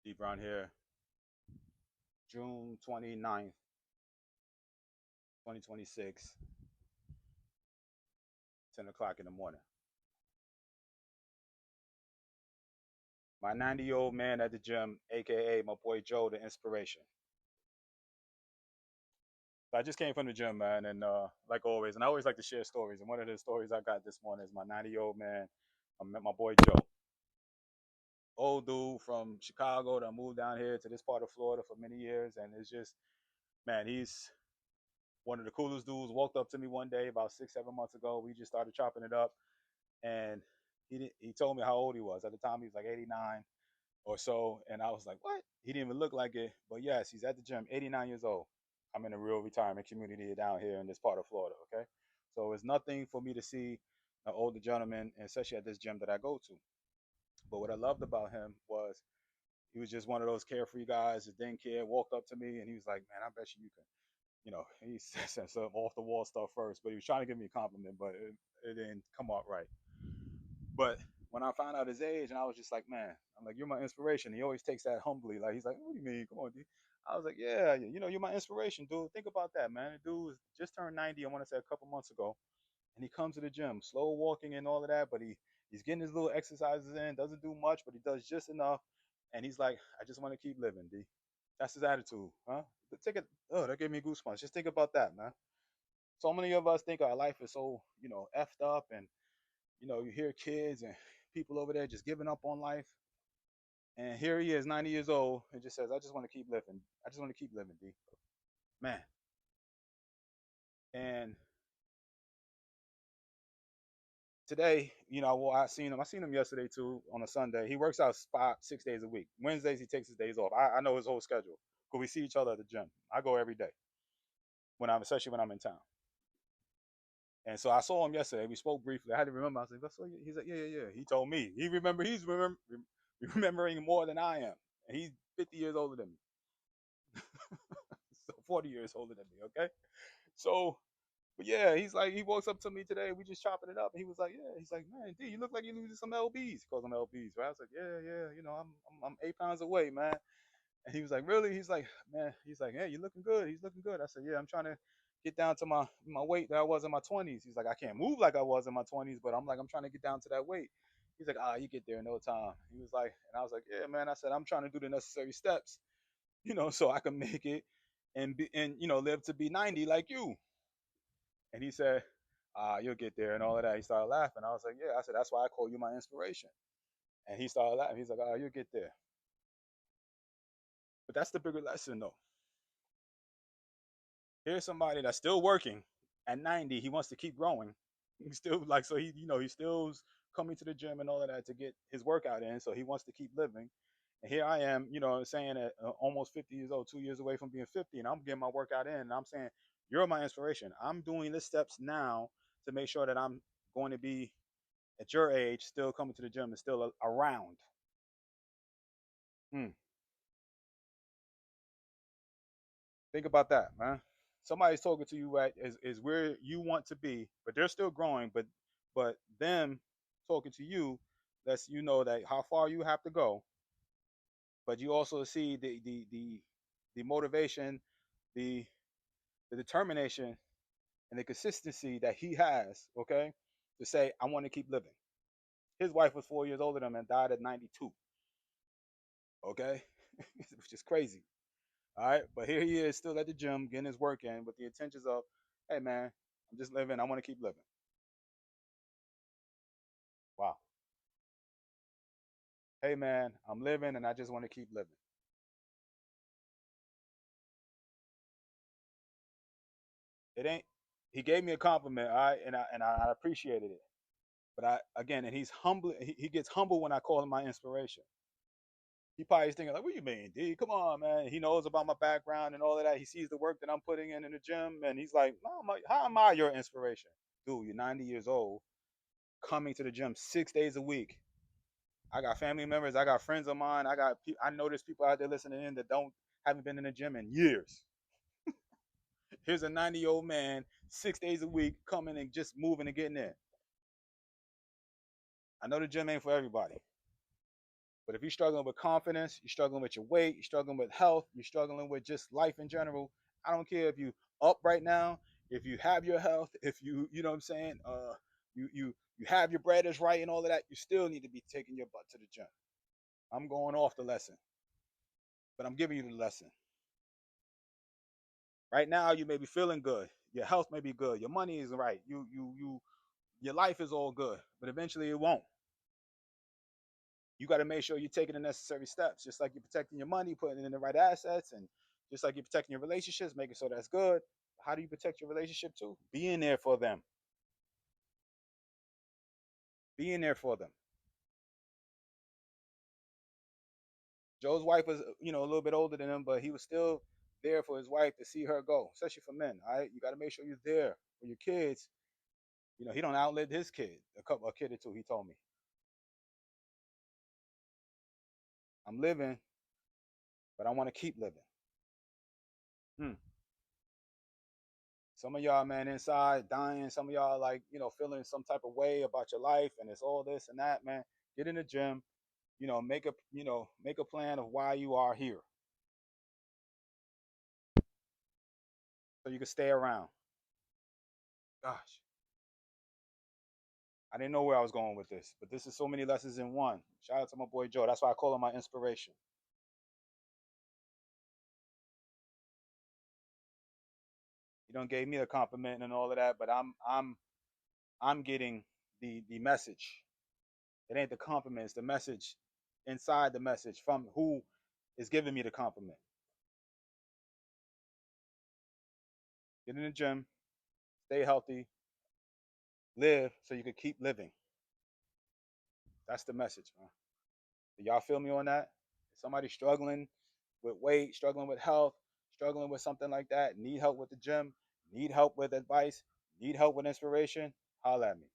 Deep around here, June 29th, 2026, 10 o'clock in the morning. My 90-year-old man at the gym, aka my boy Joe, the inspiration. So I just came from the gym, man, and like always, and I always like to share stories. And one of the stories I got this morning is my 90-year-old man. I met my boy Joe, old dude from Chicago that moved down here to this part of Florida for many years, and it's just, man, he's one of the coolest dudes. Walked up to me one day about 6, 7 months ago. We just started chopping it up, and he told me how old he was. At the time, he was like 89 or so, and I was like, what? He didn't even look like it, but yes, he's at the gym, 89 years old. I'm in a real retirement community down here in this part of Florida. Okay, so it's nothing for me to see an older gentleman, especially at this gym that I go to. But what I loved about him was he was just one of those carefree guys that didn't care. Walked up to me and he was like, "Man, I bet you can." He said some off the wall stuff first, but he was trying to give me a compliment, but it didn't come out right. But when I found out his age, and I was just like, man, I'm like, you're my inspiration. He always takes that humbly. Like, he's like, what do you mean? Come on, dude. I was like, yeah, you're my inspiration, dude. Think about that, man. The dude just turned 90, I want to say a couple months ago. And he comes to the gym, slow walking and all of that, but he's getting his little exercises in, doesn't do much, but he does just enough. And he's like, I just want to keep living, D. That's his attitude, huh? Take it. Oh, that gave me goosebumps. Just think about that, man. So many of us think our life is so, effed up, and you hear kids and people over there just giving up on life. And here he is, 90 years old, and just says, I just want to keep living. I just want to keep living, D. Man. And today, I seen him. I seen him yesterday too on a Sunday. He works out 5, 6 days a week. Wednesdays he takes his days off. I know his whole schedule because we see each other at the gym. I go every day especially when I'm in town. And so I saw him yesterday. We spoke briefly. I had to remember. I was like, I saw you. He's like, yeah, yeah, yeah. He told me. He's remembering more than I am. And he's 50 years older than me. So 40 years older than me. Okay. So, but yeah, he walks up to me today. We just chopping it up. And he was like, yeah. He's like, man, D, you look like you're losing some lbs. He calls them lbs, right? I was like, yeah, yeah. I'm 8 pounds away, man. And he was like, really? He's like, man. He's like, yeah, you're looking good. He's looking good. I said, yeah, I'm trying to get down to my weight that I was in my 20s. He's like, I can't move like I was in my 20s, but I'm trying to get down to that weight. He's like, you get there in no time. He was like, and I was like, yeah, man. I said, I'm trying to do the necessary steps, so I can make it and live to be 90 like you. And he said, you'll get there and all of that. He started laughing. I was like, yeah. I said, that's why I call you my inspiration. And he started laughing. He's like, you'll get there. But that's the bigger lesson, though. Here's somebody that's still working at 90. He wants to keep growing. He's still like, so he's still coming to the gym and all of that to get his workout in. So he wants to keep living. And here I am, saying at almost 50 years old, 2 years away from being 50, and I'm getting my workout in. And I'm saying, you're my inspiration. I'm doing the steps now to make sure that I'm going to be at your age, still coming to the gym and still around. Hmm. Think about that, man. Somebody's talking to you is where you want to be, but they're still growing. But them talking to you lets you know that how far you have to go. But you also see the motivation, the the determination, and the consistency that he has. Okay, to say I want to keep living. His wife was 4 years older than him and died at 92. Okay, which is crazy. All right, but here he is still at the gym getting his work in with the intentions of, hey man, I'm just living. I want to keep living. Wow. Hey man, I'm living and I just want to keep living. It ain't. He gave me a compliment, all right, and I appreciated it. But I again, and he's humble. He gets humble when I call him my inspiration. He probably is thinking like, "What do you mean, D? Come on, man." He knows about my background and all of that. He sees the work that I'm putting in the gym, and he's like, how am I your inspiration, dude? You're 90 years old, coming to the gym 6 days a week. I got family members. I got friends of mine. I know there's people out there listening in that haven't been in the gym in years. Here's a 90-year-old man, 6 days a week, coming and just moving and getting in. I know the gym ain't for everybody. But if you're struggling with confidence, you're struggling with your weight, you're struggling with health, you're struggling with just life in general, I don't care if you up right now, if you have your health, if you know what I'm saying, you have your bread is right and all of that, you still need to be taking your butt to the gym. I'm going off the lesson, but I'm giving you the lesson. Right now, you may be feeling good, your health may be good, your money is right, your life is all good, but eventually it won't. You got to make sure you're taking the necessary steps, just like you're protecting your money, putting it in the right assets, and just like you're protecting your relationships, making sure that's good. How do you protect your relationship too? Being there for them, being there for them. Joe's wife was, a little bit older than him, but he was still there for his wife to see her go, especially for men. All right, you got to make sure you're there for your kids. He don't outlive his kid, a kid or two. He told me, I'm living, but I want to keep living. Hmm. Some of y'all, man, inside dying. Some of y'all, like, feeling some type of way about your life, and it's all this and that, man. Get in the gym. Make a plan of why you are here, so you can stay around. Gosh, I didn't know where I was going with this, but this is so many lessons in one. Shout out to my boy Joe. That's why I call him my inspiration. He done gave me a compliment and all of that, but I'm getting the message. It ain't the compliment, it's the message inside the message from who is giving me the compliment. Get in the gym, stay healthy, live so you can keep living. That's the message, man. Do y'all feel me on that? If somebody struggling with weight, struggling with health, struggling with something like that, need help with the gym, need help with advice, need help with inspiration, holla at me.